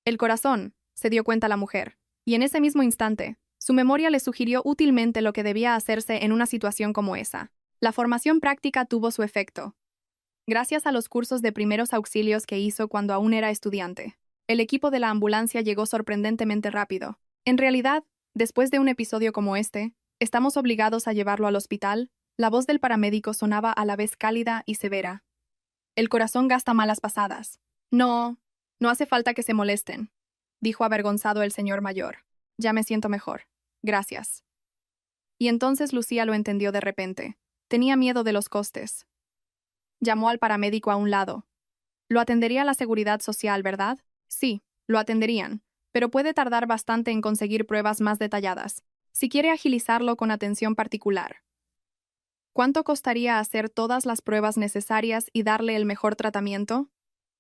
El corazón, se dio cuenta la mujer, y en ese mismo instante, su memoria le sugirió útilmente lo que debía hacerse en una situación como esa. La formación práctica tuvo su efecto. Gracias a los cursos de primeros auxilios que hizo cuando aún era estudiante, el equipo de la ambulancia llegó sorprendentemente rápido. En realidad, después de un episodio como este, estamos obligados a llevarlo al hospital. La voz del paramédico sonaba a la vez cálida y severa. El corazón gasta malas pasadas. No hace falta que se molesten, dijo avergonzado el señor mayor. Ya me siento mejor. Gracias. Y entonces Lucía lo entendió de repente. Tenía miedo de los costes. Llamó al paramédico a un lado. Lo atendería la seguridad social, ¿verdad? Sí, lo atenderían, pero puede tardar bastante en conseguir pruebas más detalladas, si quiere agilizarlo con atención particular. ¿Cuánto costaría hacer todas las pruebas necesarias y darle el mejor tratamiento?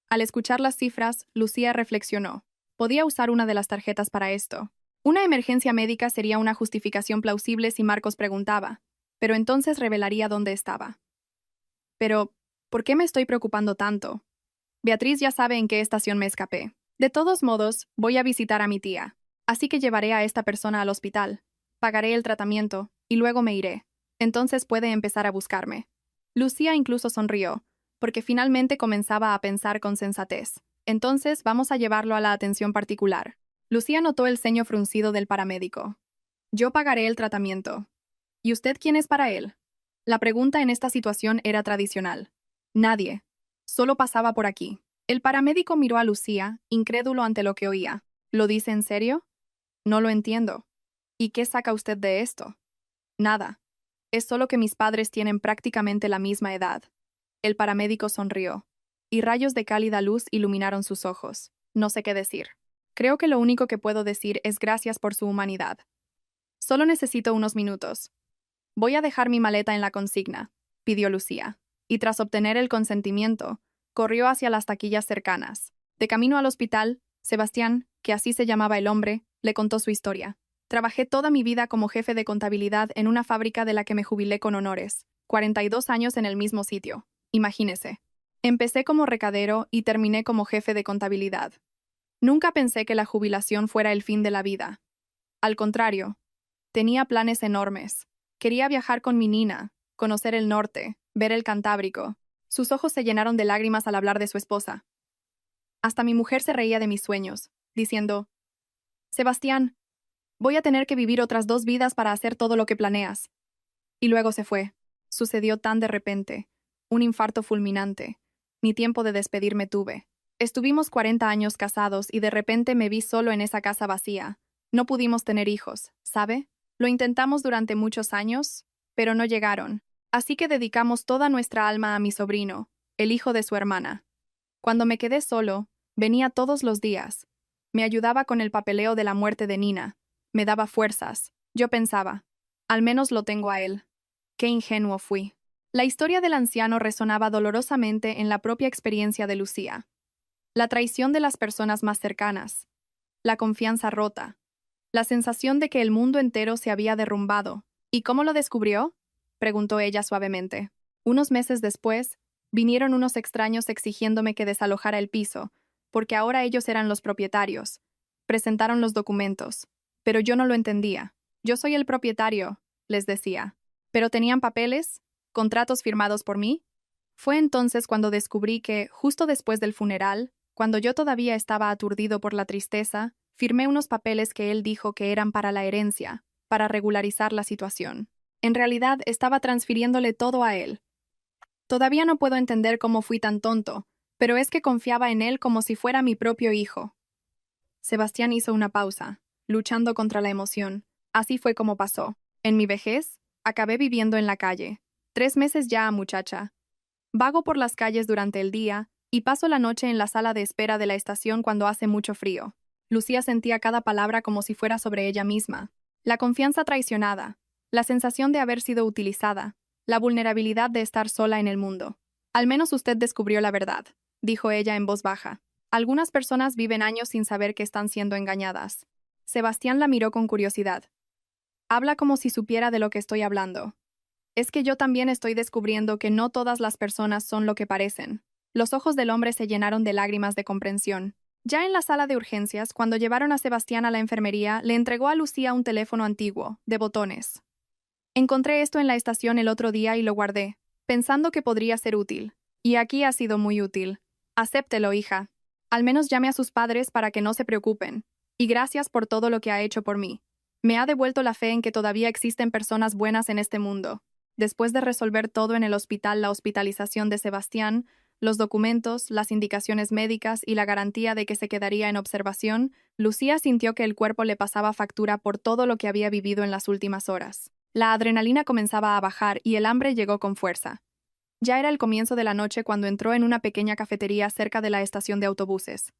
Al escuchar las cifras, Lucía reflexionó. Podía usar una de las tarjetas para esto. Una emergencia médica sería una justificación plausible si Marcos preguntaba, pero entonces revelaría dónde estaba. Pero, ¿por qué me estoy preocupando tanto? Beatriz ya sabe en qué estación me escapé. De todos modos, voy a visitar a mi tía, así que llevaré a esta persona al hospital, pagaré el tratamiento, y luego me iré. Entonces puede empezar a buscarme. Lucía incluso sonrió, porque finalmente comenzaba a pensar con sensatez. Entonces vamos a llevarlo a la atención particular. Lucía notó el ceño fruncido del paramédico. Yo pagaré el tratamiento. ¿Y usted quién es para él? La pregunta en esta situación era tradicional. Nadie. Solo pasaba por aquí. El paramédico miró a Lucía, incrédulo ante lo que oía. ¿Lo dice en serio? No lo entiendo. ¿Y qué saca usted de esto? Nada. Es solo que mis padres tienen prácticamente la misma edad. El paramédico sonrió, y rayos de cálida luz iluminaron sus ojos. No sé qué decir. Creo que lo único que puedo decir es gracias por su humanidad. Solo necesito unos minutos. Voy a dejar mi maleta en la consigna, pidió Lucía, y tras obtener el consentimiento, corrió hacia las taquillas cercanas. De camino al hospital, Sebastián, que así se llamaba el hombre, le contó su historia. Trabajé toda mi vida como jefe de contabilidad en una fábrica de la que me jubilé con honores. 42 años en el mismo sitio. Imagínese. Empecé como recadero y terminé como jefe de contabilidad. Nunca pensé que la jubilación fuera el fin de la vida. Al contrario, tenía planes enormes. Quería viajar con mi Nina, conocer el norte, ver el Cantábrico. Sus ojos se llenaron de lágrimas al hablar de su esposa. Hasta mi mujer se reía de mis sueños, diciendo, Sebastián, voy a tener que vivir otras 2 vidas para hacer todo lo que planeas. Y luego se fue. Sucedió tan de repente. Un infarto fulminante. Ni tiempo de despedirme tuve. Estuvimos 40 años casados y de repente me vi solo en esa casa vacía. No pudimos tener hijos, ¿sabe? Lo intentamos durante muchos años, pero no llegaron. Así que dedicamos toda nuestra alma a mi sobrino, el hijo de su hermana. Cuando me quedé solo, venía todos los días. Me ayudaba con el papeleo de la muerte de Nina. Me daba fuerzas. Yo pensaba, al menos lo tengo a él. Qué ingenuo fui. La historia del anciano resonaba dolorosamente en la propia experiencia de Lucía. La traición de las personas más cercanas. La confianza rota. La sensación de que el mundo entero se había derrumbado. ¿Y cómo lo descubrió?, preguntó ella suavemente. Unos meses después, Vinieron unos extraños exigiéndome que desalojara el piso, porque ahora ellos eran los propietarios. Presentaron los documentos, pero yo no lo entendía. Yo soy el propietario, les decía. ¿Pero tenían papeles? ¿Contratos firmados por mí? Fue entonces cuando descubrí que, justo después del funeral, cuando yo todavía estaba aturdido por la tristeza, firmé unos papeles que él dijo que eran para la herencia, para regularizar la situación. En realidad, estaba transfiriéndole todo a él. Todavía no puedo entender cómo fui tan tonto, pero es que confiaba en él como si fuera mi propio hijo. Sebastián hizo una pausa, luchando contra la emoción. Así fue como pasó. En mi vejez, acabé viviendo en la calle. 3 meses ya, muchacha. Vago por las calles durante el día y paso la noche en la sala de espera de la estación cuando hace mucho frío. Lucía sentía cada palabra como si fuera sobre ella misma. La confianza traicionada, la sensación de haber sido utilizada, la vulnerabilidad de estar sola en el mundo. Al menos usted descubrió la verdad, dijo ella en voz baja. Algunas personas viven años sin saber que están siendo engañadas. Sebastián la miró con curiosidad. Habla como si supiera de lo que estoy hablando. Es que yo también estoy descubriendo que no todas las personas son lo que parecen. Los ojos del hombre se llenaron de lágrimas de comprensión. Ya en la sala de urgencias, cuando llevaron a Sebastián a la enfermería, le entregó a Lucía un teléfono antiguo, de botones. Encontré esto en la estación el otro día y lo guardé, pensando que podría ser útil. Y aquí ha sido muy útil. Acéptelo, hija. Al menos llame a sus padres para que no se preocupen. Y gracias por todo lo que ha hecho por mí. Me ha devuelto la fe en que todavía existen personas buenas en este mundo. Después de resolver todo en el hospital, la hospitalización de Sebastián, los documentos, las indicaciones médicas y la garantía de que se quedaría en observación, Lucía sintió que el cuerpo le pasaba factura por todo lo que había vivido en las últimas horas. La adrenalina comenzaba a bajar y el hambre llegó con fuerza. Ya era el comienzo de la noche cuando entró en una pequeña cafetería cerca de la estación de autobuses.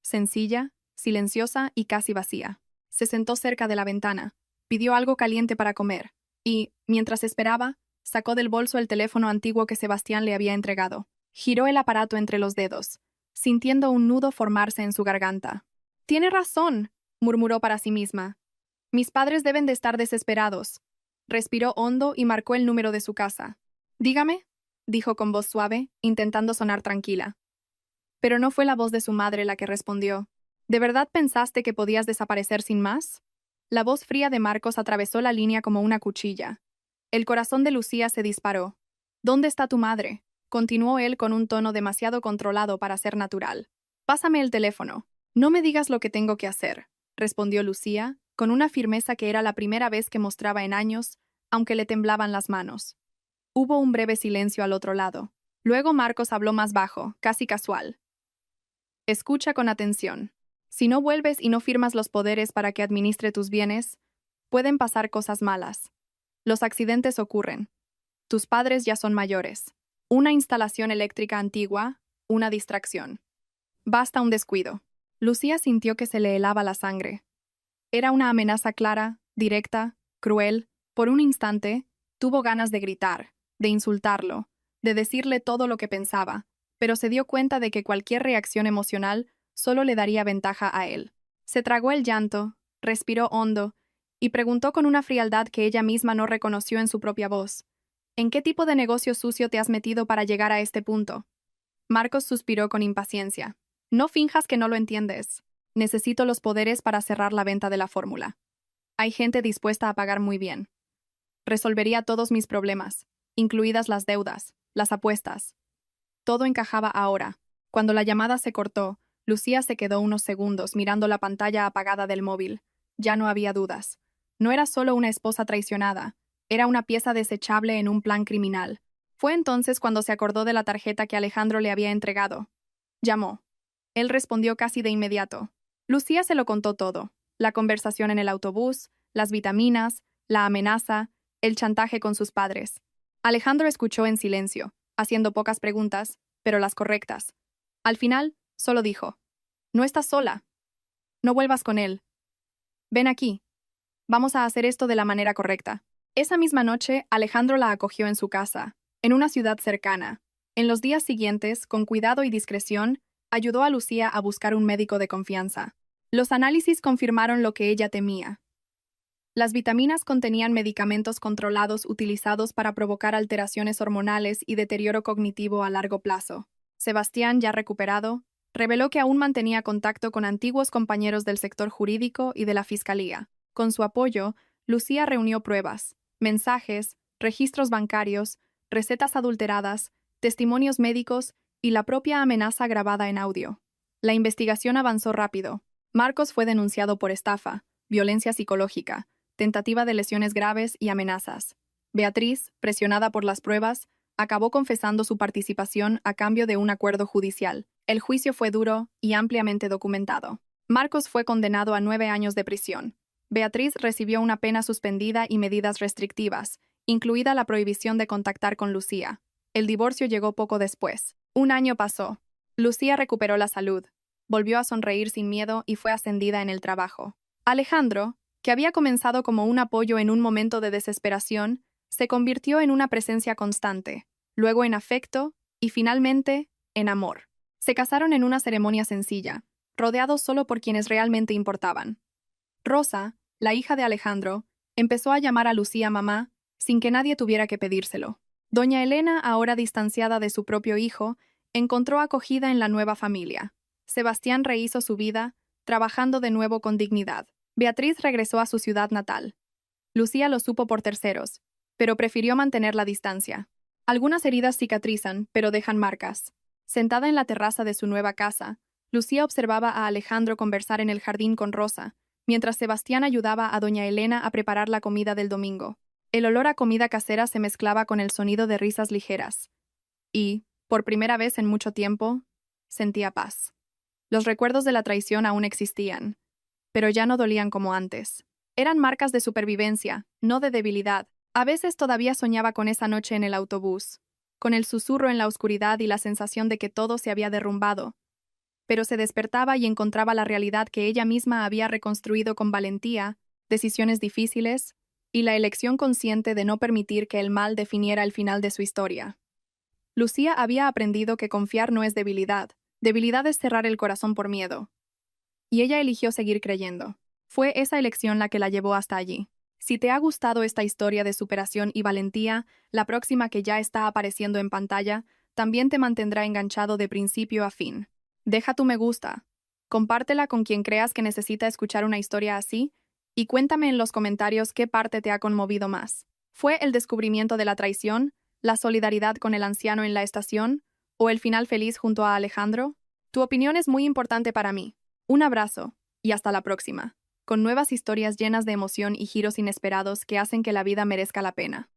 Sencilla, silenciosa y casi vacía. Se sentó cerca de la ventana, pidió algo caliente para comer y, mientras esperaba, sacó del bolso el teléfono antiguo que Sebastián le había entregado. Giró el aparato entre los dedos, sintiendo un nudo formarse en su garganta. «Tiene razón», murmuró para sí misma. «Mis padres deben de estar desesperados». Respiró hondo y marcó el número de su casa. «Dígame», dijo con voz suave, intentando sonar tranquila. Pero no fue la voz de su madre la que respondió. «¿De verdad pensaste que podías desaparecer sin más?» La voz fría de Marcos atravesó la línea como una cuchilla. El corazón de Lucía se disparó. «¿Dónde está tu madre?», continuó él con un tono demasiado controlado para ser natural. «Pásame el teléfono». «No me digas lo que tengo que hacer», respondió Lucía, con una firmeza que era la primera vez que mostraba en años, aunque le temblaban las manos. Hubo un breve silencio al otro lado. Luego Marcos habló más bajo, casi casual. «Escucha con atención. Si no vuelves y no firmas los poderes para que administre tus bienes, pueden pasar cosas malas. Los accidentes ocurren. Tus padres ya son mayores. Una instalación eléctrica antigua, una distracción. Basta un descuido». Lucía sintió que se le helaba la sangre. Era una amenaza clara, directa, cruel. Por un instante, tuvo ganas de gritar, de insultarlo, de decirle todo lo que pensaba, pero se dio cuenta de que cualquier reacción emocional solo le daría ventaja a él. Se tragó el llanto, respiró hondo, y preguntó con una frialdad que ella misma no reconoció en su propia voz. «¿En qué tipo de negocio sucio te has metido para llegar a este punto?» Marcos suspiró con impaciencia. «No finjas que no lo entiendes. Necesito los poderes para cerrar la venta de la fórmula. Hay gente dispuesta a pagar muy bien. Resolvería todos mis problemas, incluidas las deudas, las apuestas». Todo encajaba ahora. Cuando la llamada se cortó, Lucía se quedó unos segundos mirando la pantalla apagada del móvil. Ya no había dudas. No era solo una esposa traicionada, era una pieza desechable en un plan criminal. Fue entonces cuando se acordó de la tarjeta que Alejandro le había entregado. Llamó. Él respondió casi de inmediato. Lucía se lo contó todo: la conversación en el autobús, las vitaminas, la amenaza, el chantaje con sus padres. Alejandro escuchó en silencio, haciendo pocas preguntas, pero las correctas. Al final, solo dijo: «No estás sola. No vuelvas con él. Ven aquí. Vamos a hacer esto de la manera correcta». Esa misma noche, Alejandro la acogió en su casa, en una ciudad cercana. En los días siguientes, con cuidado y discreción, ayudó a Lucía a buscar un médico de confianza. Los análisis confirmaron lo que ella temía. Las vitaminas contenían medicamentos controlados utilizados para provocar alteraciones hormonales y deterioro cognitivo a largo plazo. Sebastián, ya recuperado, reveló que aún mantenía contacto con antiguos compañeros del sector jurídico y de la fiscalía. Con su apoyo, Lucía reunió pruebas, mensajes, registros bancarios, recetas adulteradas, testimonios médicos y la propia amenaza grabada en audio. La investigación avanzó rápido. Marcos fue denunciado por estafa, violencia psicológica, tentativa de lesiones graves y amenazas. Beatriz, presionada por las pruebas, acabó confesando su participación a cambio de un acuerdo judicial. El juicio fue duro y ampliamente documentado. Marcos fue condenado a 9 años de prisión. Beatriz recibió una pena suspendida y medidas restrictivas, incluida la prohibición de contactar con Lucía. El divorcio llegó poco después. Un año pasó. Lucía recuperó la salud, volvió a sonreír sin miedo y fue ascendida en el trabajo. Alejandro, que había comenzado como un apoyo en un momento de desesperación, se convirtió en una presencia constante, luego en afecto y finalmente en amor. Se casaron en una ceremonia sencilla, rodeados solo por quienes realmente importaban. Rosa, la hija de Alejandro, empezó a llamar a Lucía mamá sin que nadie tuviera que pedírselo. Doña Elena, ahora distanciada de su propio hijo, encontró acogida en la nueva familia. Sebastián rehizo su vida, trabajando de nuevo con dignidad. Beatriz regresó a su ciudad natal. Lucía lo supo por terceros, pero prefirió mantener la distancia. Algunas heridas cicatrizan, pero dejan marcas. Sentada en la terraza de su nueva casa, Lucía observaba a Alejandro conversar en el jardín con Rosa, mientras Sebastián ayudaba a doña Elena a preparar la comida del domingo. El olor a comida casera se mezclaba con el sonido de risas ligeras. Y, por primera vez en mucho tiempo, sentía paz. Los recuerdos de la traición aún existían, pero ya no dolían como antes. Eran marcas de supervivencia, no de debilidad. A veces todavía soñaba con esa noche en el autobús, con el susurro en la oscuridad y la sensación de que todo se había derrumbado. Pero se despertaba y encontraba la realidad que ella misma había reconstruido con valentía, decisiones difíciles y la elección consciente de no permitir que el mal definiera el final de su historia. Lucía había aprendido que confiar no es debilidad, debilidad es cerrar el corazón por miedo. Y ella eligió seguir creyendo. Fue esa elección la que la llevó hasta allí. Si te ha gustado esta historia de superación y valentía, la próxima que ya está apareciendo en pantalla también te mantendrá enganchado de principio a fin. Deja tu me gusta, compártela con quien creas que necesita escuchar una historia así, y cuéntame en los comentarios qué parte te ha conmovido más. ¿Fue el descubrimiento de la traición, la solidaridad con el anciano en la estación, o el final feliz junto a Alejandro? Tu opinión es muy importante para mí. Un abrazo, y hasta la próxima, con nuevas historias llenas de emoción y giros inesperados que hacen que la vida merezca la pena.